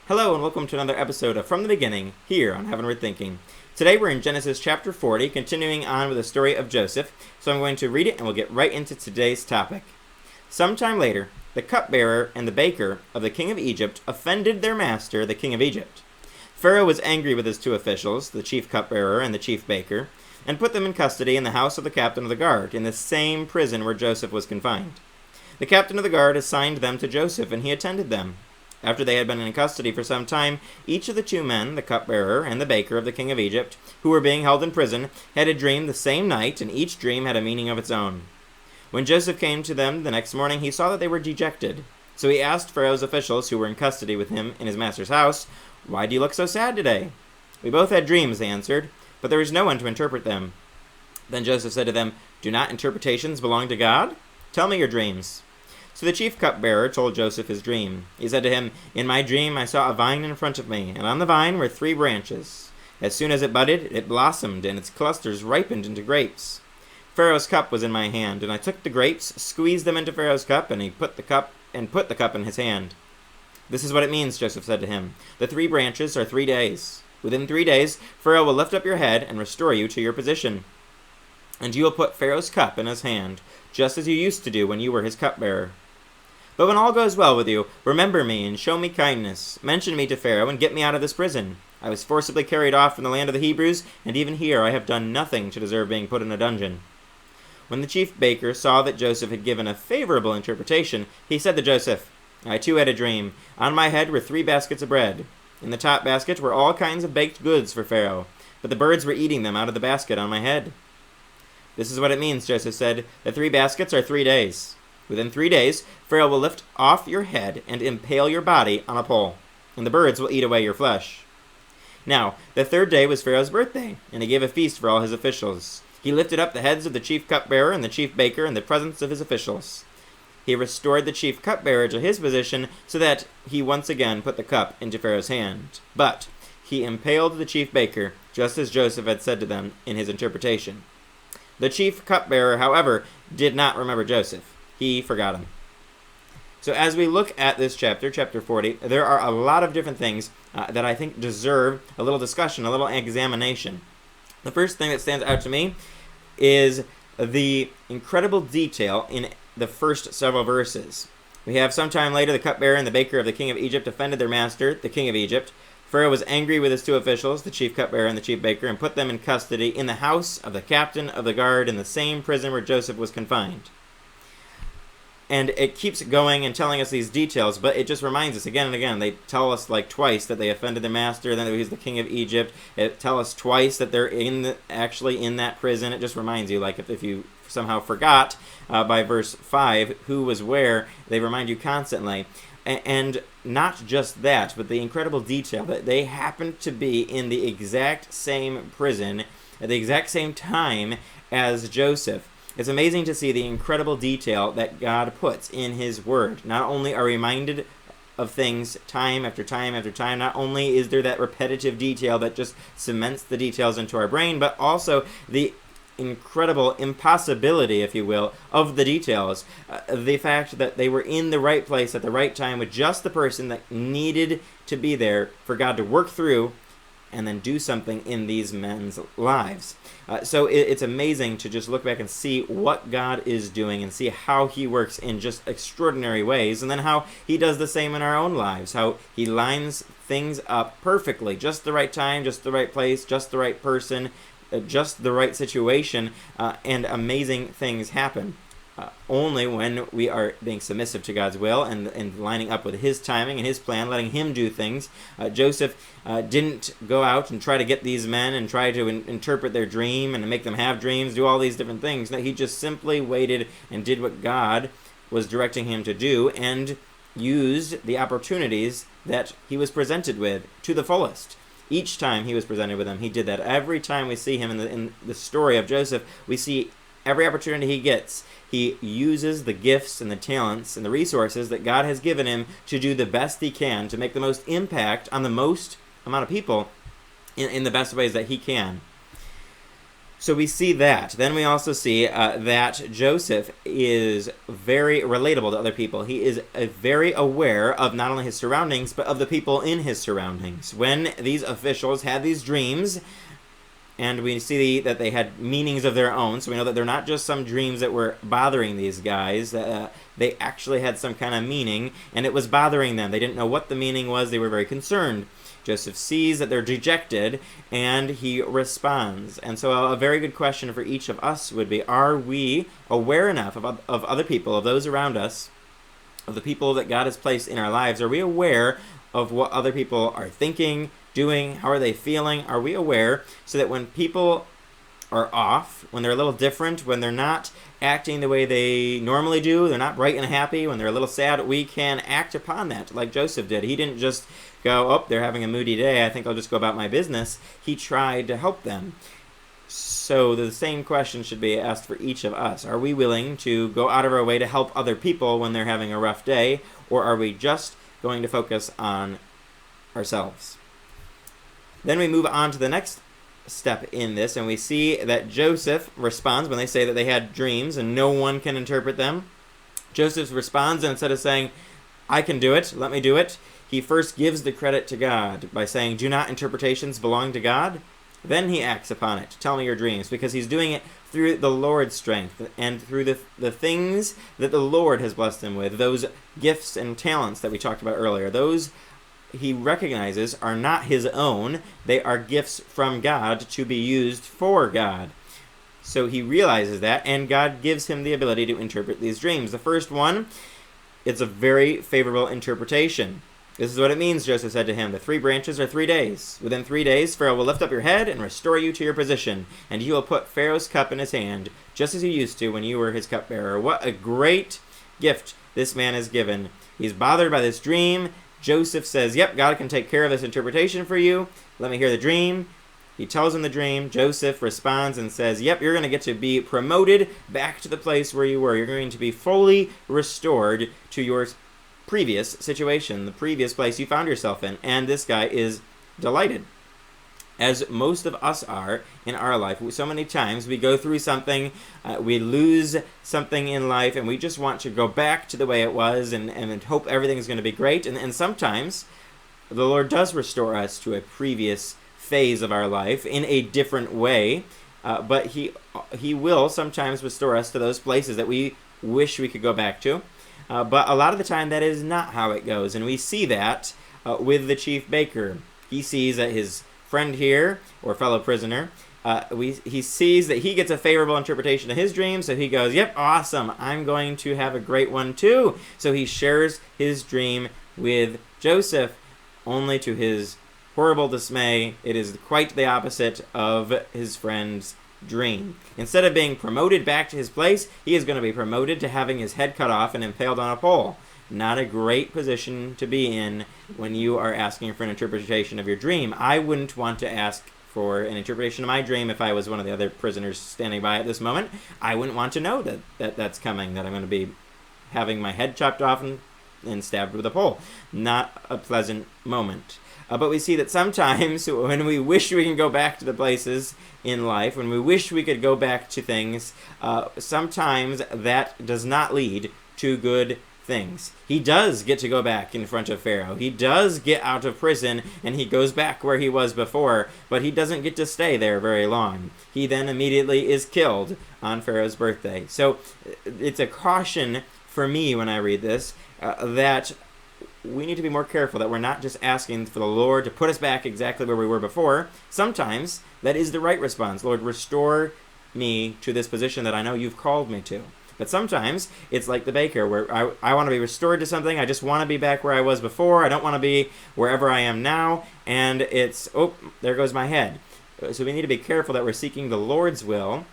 Hello and welcome to another episode of From the Beginning, here on Heavenward Thinking. Today we're in Genesis chapter 40, continuing on with the story of Joseph, so I'm going to read it and we'll get right into today's topic. Sometime later, the cupbearer and the baker of the king of Egypt offended their master, the king of Egypt. Pharaoh was angry with his two officials, the chief cupbearer and the chief baker, and put them in custody in the house of the captain of the guard, in the same prison where Joseph was confined. The captain of the guard assigned them to Joseph, and he attended them. After they had been in custody for some time, each of the two men, the cupbearer and the baker of the king of Egypt, who were being held in prison, had a dream the same night, and each dream had a meaning of its own. When Joseph came to them the next morning, he saw that they were dejected. So he asked Pharaoh's officials, who were in custody with him in his master's house, "Why do you look so sad today?" "We both had dreams," they answered, "but there was no one to interpret them." Then Joseph said to them, "Do not interpretations belong to God? Tell me your dreams." So the chief cupbearer told Joseph his dream. He said to him, "In my dream I saw a vine in front of me, and on the vine were 3 branches. As soon as it budded, it blossomed, and its clusters ripened into grapes. Pharaoh's cup was in my hand, and I took the grapes, squeezed them into Pharaoh's cup, and he put the cup in his hand." "This is what it means," Joseph said to him. "The 3 branches are 3 days. Within 3 days, Pharaoh will lift up your head and restore you to your position. And you will put Pharaoh's cup in his hand, just as you used to do when you were his cupbearer. But when all goes well with you, remember me and show me kindness. Mention me to Pharaoh and get me out of this prison. I was forcibly carried off from the land of the Hebrews, and even here I have done nothing to deserve being put in a dungeon." When the chief baker saw that Joseph had given a favorable interpretation, he said to Joseph, "I too had a dream. On my head were 3 baskets of bread. In the top basket were all kinds of baked goods for Pharaoh, but the birds were eating them out of the basket on my head." "This is what it means," Joseph said. "The 3 baskets are 3 days. Within 3 days, Pharaoh will lift off your head and impale your body on a pole, and the birds will eat away your flesh." Now, the 3rd day was Pharaoh's birthday, and he gave a feast for all his officials. He lifted up the heads of the chief cupbearer and the chief baker in the presence of his officials. He restored the chief cupbearer to his position so that he once again put the cup into Pharaoh's hand. But he impaled the chief baker, just as Joseph had said to them in his interpretation. The chief cupbearer, however, did not remember Joseph. He forgot him. So as we look at this chapter 40, there are a lot of different things that I think deserve a little discussion, a little examination. The first thing that stands out to me is the incredible detail in the first several verses. We have sometime later the cupbearer and the baker of the king of Egypt offended their master, the king of Egypt. Pharaoh was angry with his 2 officials, the chief cupbearer and the chief baker, and put them in custody in the house of the captain of the guard in the same prison where Joseph was confined. And it keeps going and telling us these details, but it just reminds us again and again. They tell us like twice that they offended their master, then that he's the king of Egypt. It tells us twice that they're actually in that prison. It just reminds you, like if you somehow forgot by verse 5 who was where, they remind you constantly. And not just that, but the incredible detail that they happened to be in the exact same prison at the exact same time as Joseph. It's amazing to see the incredible detail that God puts in his word. Not only are we reminded of things time after time after time, not only is there that repetitive detail that just cements the details into our brain, but also the incredible impossibility, if you will, of the details. The fact that they were in the right place at the right time with just the person that needed to be there for God to work through and then do something in these men's lives. So it's amazing to just look back and see what God is doing and see how he works in just extraordinary ways, and then how he does the same in our own lives, how he lines things up perfectly, just the right time, just the right place, just the right person, just the right situation, and amazing things happen. Only when we are being submissive to God's will and lining up with his timing and his plan, letting him do things. Joseph didn't go out and try to get these men and try to interpret their dream and make them have dreams, do all these different things. No, he just simply waited and did what God was directing him to do and used the opportunities that he was presented with to the fullest. Each time he was presented with them, he did that. Every time we see him in the story of Joseph, we see every opportunity he gets, he uses the gifts and the talents and the resources that God has given him to do the best he can, to make the most impact on the most amount of people in the best ways that he can. So we see that. Then we also see that Joseph is very relatable to other people. He is very aware of not only his surroundings, but of the people in his surroundings. When these officials had these dreams, and we see that they had meanings of their own, so we know that they're not just some dreams that were bothering these guys. They actually had some kind of meaning, and it was bothering them. They didn't know what the meaning was. They were very concerned. Joseph sees that they're dejected, and he responds. And so a very good question for each of us would be, are we aware enough of other people, of those around us, of the people that God has placed in our lives? Are we aware of what other people are thinking, doing? How are they feeling? Are we aware so that when people are off, when they're a little different, when they're not acting the way they normally do, they're not bright and happy, when they're a little sad, we can act upon that like Joseph did. He didn't just go, oh, they're having a moody day, I think I'll just go about my business. He tried to help them. So the same question should be asked for each of us. Are we willing to go out of our way to help other people when they're having a rough day, or are we just going to focus on ourselves? Then we move on to the next step in this, and we see that Joseph responds when they say that they had dreams and no one can interpret them. Joseph responds, and instead of saying, I can do it, let me do it, he first gives the credit to God by saying, do not interpretations belong to God? Then he acts upon it. Tell me your dreams, because he's doing it through the Lord's strength and through the things that the Lord has blessed him with, those gifts and talents that we talked about earlier. Those he recognizes are not his own. They are gifts from God to be used for God. So he realizes that, and God gives him the ability to interpret these dreams. The first one, it's a very favorable interpretation. This is what it means, Joseph said to him. The 3 branches are 3 days. Within 3 days, Pharaoh will lift up your head and restore you to your position, and you will put Pharaoh's cup in his hand, just as you used to when you were his cupbearer. What a great gift this man is given. He's bothered by this dream. Joseph says, yep, God can take care of this interpretation for you. Let me hear the dream. He tells him the dream. Joseph responds and says, yep, you're going to get to be promoted back to the place where you were. You're going to be fully restored to your previous situation, the previous place you found yourself in. And this guy is delighted, as most of us are in our life. So many times we go through something, we lose something in life, and we just want to go back to the way it was and hope everything's going to be great. And sometimes the Lord does restore us to a previous phase of our life in a different way, but he will sometimes restore us to those places that we wish we could go back to. But a lot of the time that is not how it goes, and we see that with the chief baker. He sees that his friend here, or fellow prisoner, he sees that he gets a favorable interpretation of his dream, so he goes, yep, awesome, I'm going to have a great one too. So he shares his dream with Joseph, only to his horrible dismay, it is quite the opposite of his friend's dream. Instead of being promoted back to his place, he is going to be promoted to having his head cut off and impaled on a pole. Not a great position to be in when you are asking for an interpretation of your dream. I wouldn't want to ask for an interpretation of my dream if I was one of the other prisoners standing by at this moment. I wouldn't want to know that's coming, that I'm going to be having my head chopped off and stabbed with a pole. Not a pleasant moment. But we see that sometimes when we wish we can go back to the places in life, when we wish we could go back to things, sometimes that does not lead to good things. He does get to go back in front of Pharaoh. He does get out of prison, and he goes back where he was before, but he doesn't get to stay there very long. He then immediately is killed on Pharaoh's birthday. So it's a caution for me when I read this, that we need to be more careful, that we're not just asking for the Lord to put us back exactly where we were before. Sometimes that is the right response. Lord, restore me to this position that I know you've called me to. But sometimes it's like the baker, where I want to be restored to something. I just want to be back where I was before. I don't want to be wherever I am now. And it's, oh, there goes my head. So we need to be careful that we're seeking the Lord's will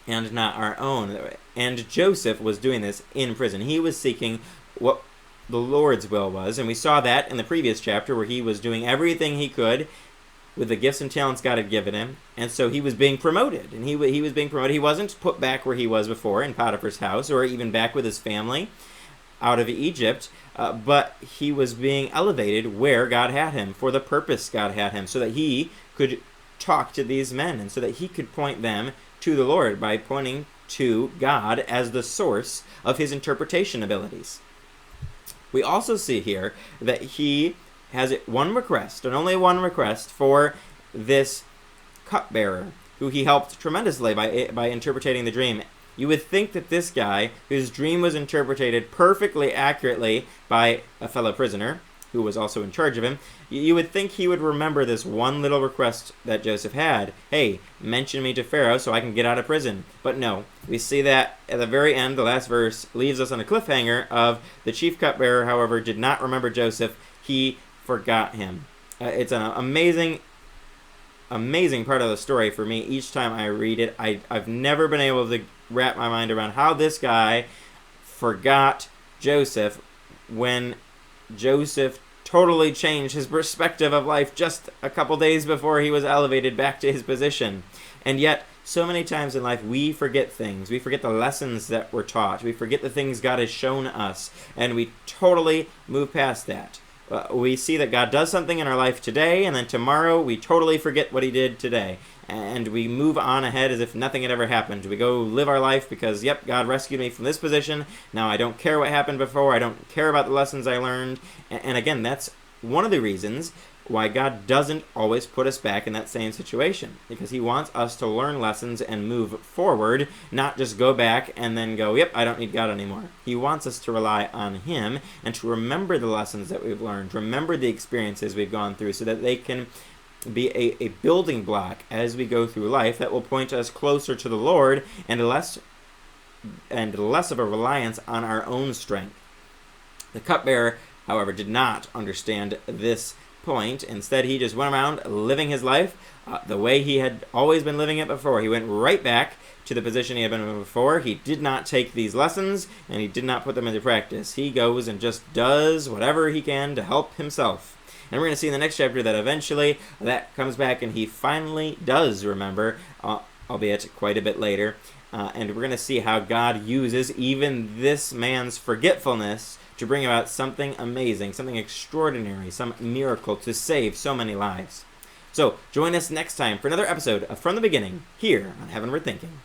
and not our own. And Joseph was doing this in prison. He was seeking what the Lord's will was. And we saw that in the previous chapter, where he was doing everything he could with the gifts and talents God had given him. And so he was being promoted. And he was being promoted. He wasn't put back where he was before in Potiphar's house, or even back with his family out of Egypt. But he was being elevated where God had him, for the purpose God had him, so that he could talk to these men, and so that he could point them to the Lord by pointing to God as the source of his interpretation abilities. We also see here that he has one request, and only one request, for this cupbearer, who he helped tremendously by interpreting the dream. You would think that this guy, whose dream was interpreted perfectly accurately by a fellow prisoner, who was also in charge of him, you would think he would remember this one little request that Joseph had. Hey, mention me to Pharaoh so I can get out of prison. But no, we see that at the very end, the last verse leaves us on a cliffhanger of the chief cupbearer, however, did not remember Joseph. He forgot him. It's an amazing part of the story for me. Each time I read it, I've never been able to wrap my mind around how this guy forgot Joseph when Joseph totally changed his perspective of life just a couple days before he was elevated back to his position. And yet, so many times in life, we forget things. We forget the lessons that were taught. We forget the things God has shown us. And we totally move past that. We see that God does something in our life today, and then tomorrow we totally forget what he did today. And we move on ahead as if nothing had ever happened. We go live our life because, yep, God rescued me from this position. Now I don't care what happened before. I don't care about the lessons I learned. And again, that's one of the reasons why God doesn't always put us back in that same situation. Because he wants us to learn lessons and move forward, not just go back and then go, yep, I don't need God anymore. He wants us to rely on him and to remember the lessons that we've learned, remember the experiences we've gone through, so that they can be a building block as we go through life that will point us closer to the Lord and less of a reliance on our own strength. The cupbearer, however, did not understand this point. Instead, he just went around living his life the way he had always been living it before. He went right back to the position he had been in before. He did not take these lessons, and he did not put them into practice. He goes and just does whatever he can to help himself. And we're going to see in the next chapter that eventually that comes back and he finally does remember, albeit quite a bit later. And we're going to see how God uses even this man's forgetfulness to bring about something amazing, something extraordinary, some miracle to save so many lives. So join us next time for another episode of From the Beginning here on Heavenward Thinking.